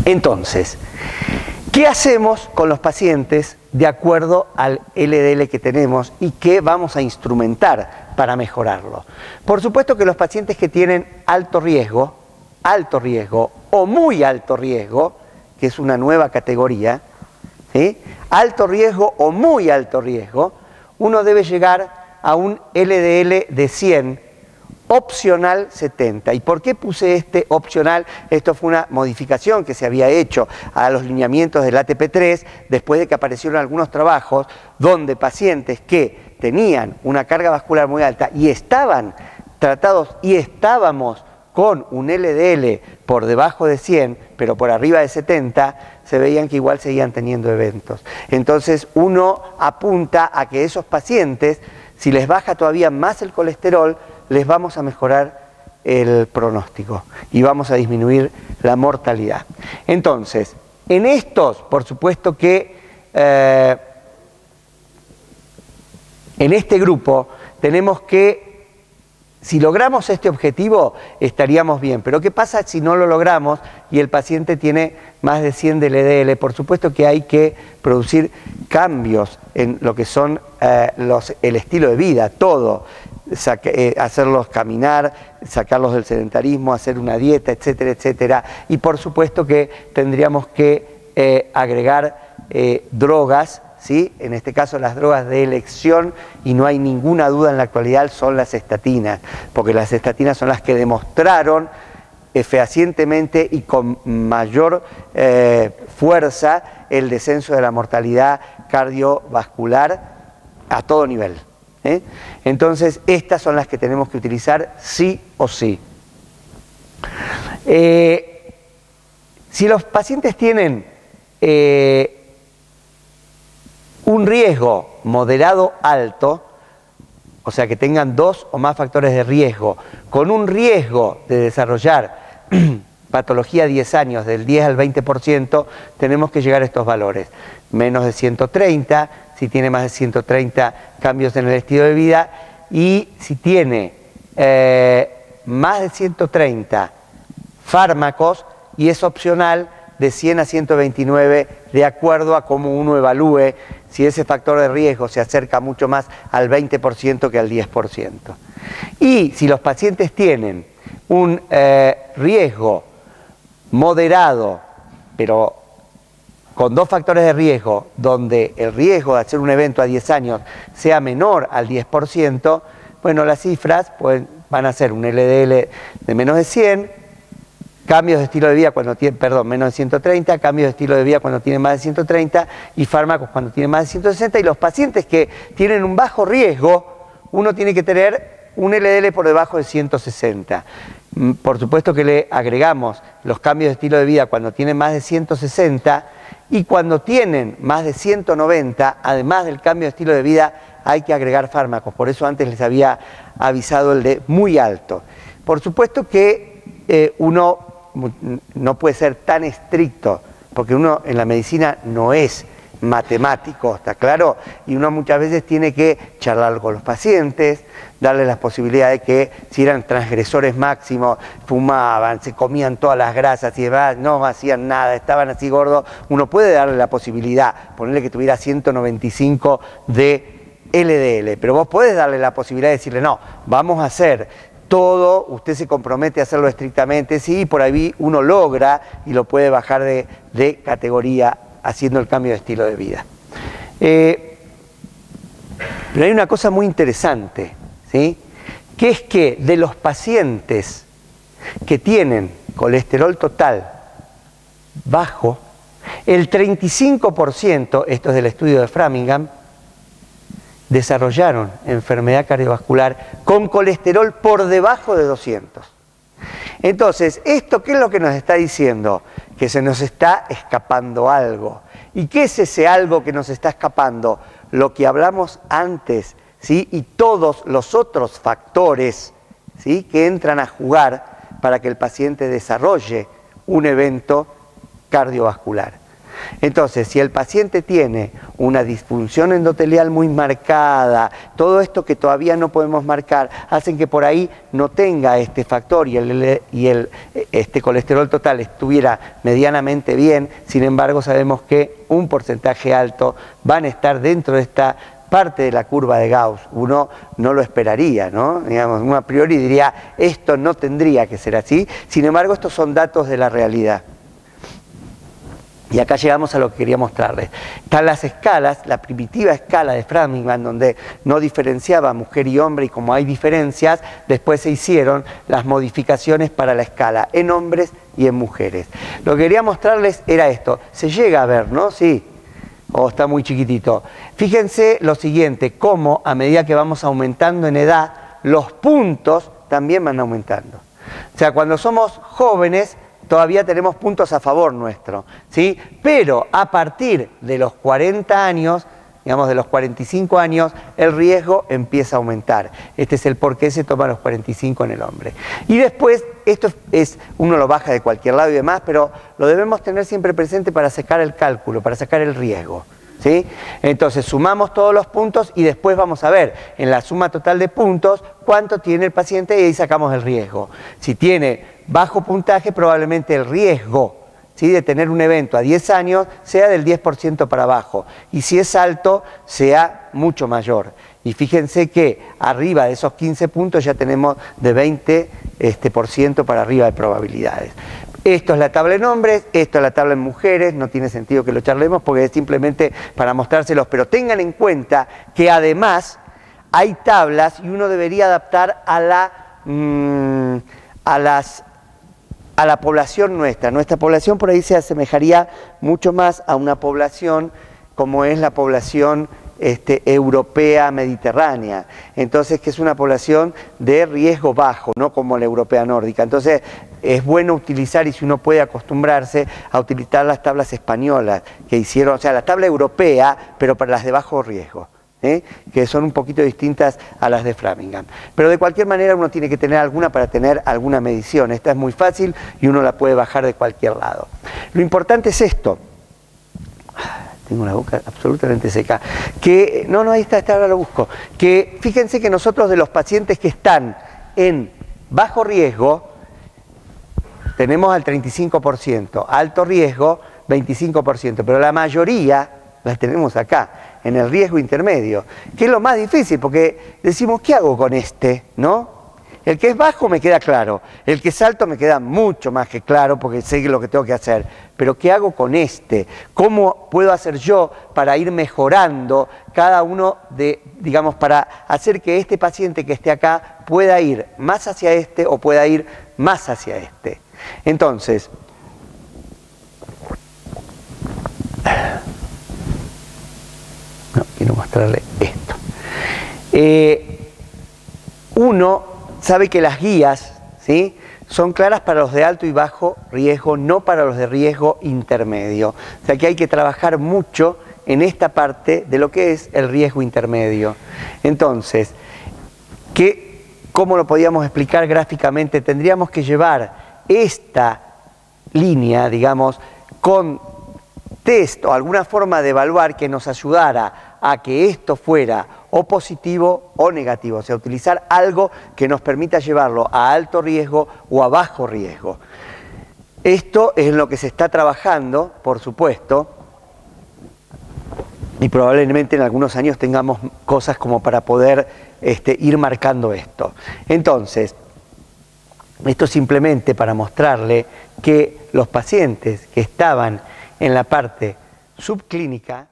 Entonces, ¿qué hacemos con los pacientes de acuerdo al LDL que tenemos y qué vamos a instrumentar para mejorarlo? Por supuesto que los pacientes que tienen alto riesgo o muy alto riesgo, que es una nueva categoría, ¿sí? Alto riesgo o muy alto riesgo, uno debe llegar a un LDL de 100, opcional 70. ¿Y por qué puse este opcional? Esto fue una modificación que se había hecho a los lineamientos del ATP3 después de que aparecieron algunos trabajos donde pacientes que tenían una carga vascular muy alta y estaban tratados y estábamos con un LDL por debajo de 100, pero por arriba de 70, se veían que igual seguían teniendo eventos. Entonces uno apunta a que esos pacientes, si les baja todavía más el colesterol, les vamos a mejorar el pronóstico y vamos a disminuir la mortalidad. Entonces, en estos, por supuesto que en este grupo tenemos que, si logramos este objetivo, estaríamos bien. Pero ¿qué pasa si no lo logramos y el paciente tiene más de 100 de LDL? Por supuesto que hay que producir cambios en lo que son el estilo de vida, todo. Hacerlos caminar, sacarlos del sedentarismo, hacer una dieta, etcétera, etcétera. Y por supuesto que tendríamos que agregar drogas, ¿sí? En este caso las drogas de elección, y no hay ninguna duda en la actualidad, son las estatinas, porque las estatinas son las que demostraron fehacientemente y con mayor fuerza el descenso de la mortalidad cardiovascular a todo nivel. Entonces, estas son las que tenemos que utilizar sí o sí. Si los pacientes tienen un riesgo moderado alto, o sea que tengan 2 o más factores de riesgo, con un riesgo de desarrollar patología a 10 años del 10 al 20%, tenemos que llegar a estos valores. Menos de 130, si tiene más de 130 cambios en el estilo de vida, y si tiene más de 130 fármacos, y es opcional, de 100 a 129, de acuerdo a cómo uno evalúe si ese factor de riesgo se acerca mucho más al 20% que al 10%. Y si los pacientes tienen un riesgo moderado, pero con 2 factores de riesgo, donde el riesgo de hacer un evento a 10 años sea menor al 10%, bueno, las cifras pues, van a ser un LDL de menos de 100, cambios de estilo de vida cuando tiene, menos de 130, cambios de estilo de vida cuando tienen más de 130 y fármacos cuando tienen más de 160. Y los pacientes que tienen un bajo riesgo, uno tiene que tener un LDL por debajo de 160. Por supuesto que le agregamos los cambios de estilo de vida cuando tienen más de 160 y cuando tienen más de 190, además del cambio de estilo de vida, hay que agregar fármacos. Por eso antes les había avisado el de muy alto. Por supuesto que uno no puede ser tan estricto, porque uno en la medicina no es matemático, ¿está claro? Y uno muchas veces tiene que charlar con los pacientes, darles las posibilidades de que si eran transgresores máximos, fumaban, se comían todas las grasas y demás, no hacían nada, estaban así gordos, uno puede darle la posibilidad, ponerle que tuviera 195 de LDL, pero vos podés darle la posibilidad de decirle, no, vamos a hacer todo, usted se compromete a hacerlo estrictamente, sí, por ahí uno logra y lo puede bajar de categoría haciendo el cambio de estilo de vida. Pero hay una cosa muy interesante, ¿sí? Que es que de los pacientes que tienen colesterol total bajo, el 35%, esto es del estudio de Framingham, desarrollaron enfermedad cardiovascular con colesterol por debajo de 200. Entonces, ¿esto qué es lo que nos está diciendo? Que se nos está escapando algo. ¿Y qué es ese algo que nos está escapando? Lo que hablamos antes, ¿sí? Y todos los otros factores, ¿sí? Que entran a jugar para que el paciente desarrolle un evento cardiovascular. Entonces, si el paciente tiene una disfunción endotelial muy marcada, todo esto que todavía no podemos marcar, hacen que por ahí no tenga este factor y este colesterol total estuviera medianamente bien. Sin embargo, sabemos que un porcentaje alto van a estar dentro de esta parte de la curva de Gauss. Uno no lo esperaría, ¿no? Digamos, uno a priori diría, esto no tendría que ser así. Sin embargo, estos son datos de la realidad. Y acá llegamos a lo que quería mostrarles. Están las escalas, la primitiva escala de Framingham, donde no diferenciaba mujer y hombre, y como hay diferencias, después se hicieron las modificaciones para la escala en hombres y en mujeres. Lo que quería mostrarles era esto. Se llega a ver, ¿no? Sí. O está muy chiquitito. Fíjense lo siguiente, cómo a medida que vamos aumentando en edad, los puntos también van aumentando. O sea, cuando somos jóvenes, todavía tenemos puntos a favor nuestro, ¿sí? Pero a partir de los 40 años, digamos de los 45 años, el riesgo empieza a aumentar. Este es el por qué se toma los 45 en el hombre. Y después, esto es, uno lo baja de cualquier lado y demás, pero lo debemos tener siempre presente para sacar el cálculo, para sacar el riesgo, ¿sí? Entonces sumamos todos los puntos y después vamos a ver en la suma total de puntos cuánto tiene el paciente y ahí sacamos el riesgo. Si tiene bajo puntaje, probablemente el riesgo, ¿sí?, de tener un evento a 10 años sea del 10% para abajo, y si es alto, sea mucho mayor. Y fíjense que arriba de esos 15 puntos ya tenemos de 20% para arriba de probabilidades. Esto es la tabla en hombres, esto es la tabla en mujeres, no tiene sentido que lo charlemos porque es simplemente para mostrárselos, pero tengan en cuenta que además hay tablas y uno debería adaptar a la población nuestra. Nuestra población por ahí se asemejaría mucho más a una población como es la población europea mediterránea, entonces que es una población de riesgo bajo, no como la europea nórdica. Entonces es bueno utilizar, y si uno puede acostumbrarse a utilizar las tablas españolas que hicieron, o sea, la tabla europea, pero para las de bajo riesgo, que son un poquito distintas a las de Framingham. Pero de cualquier manera uno tiene que tener alguna para tener alguna medición. Esta es muy fácil y uno la puede bajar de cualquier lado. Lo importante es esto. Tengo la boca absolutamente seca. Que, no, ahí está, ahora lo busco. Que fíjense que nosotros de los pacientes que están en bajo riesgo, tenemos al 35%, alto riesgo 25%, pero la mayoría las tenemos acá, en el riesgo intermedio, que es lo más difícil, porque decimos, ¿qué hago con este? ¿No? El que es bajo me queda claro, el que es alto me queda mucho más que claro, porque sé lo que tengo que hacer, pero ¿qué hago con este? ¿Cómo puedo hacer yo para ir mejorando cada uno de, digamos, para hacer que este paciente que esté acá pueda ir más hacia este o pueda ir más hacia este? Entonces, quiero mostrarle esto. Uno sabe que las guías, ¿sí?, son claras para los de alto y bajo riesgo, no para los de riesgo intermedio. O sea que hay que trabajar mucho en esta parte de lo que es el riesgo intermedio. Entonces, ¿cómo lo podíamos explicar gráficamente? Tendríamos que llevar esta línea, digamos, con test o alguna forma de evaluar que nos ayudara a que esto fuera o positivo o negativo, o sea, utilizar algo que nos permita llevarlo a alto riesgo o a bajo riesgo. Esto es en lo que se está trabajando, por supuesto, y probablemente en algunos años tengamos cosas como para poder ir marcando esto. Entonces, esto simplemente para mostrarle que los pacientes que estaban en la parte subclínica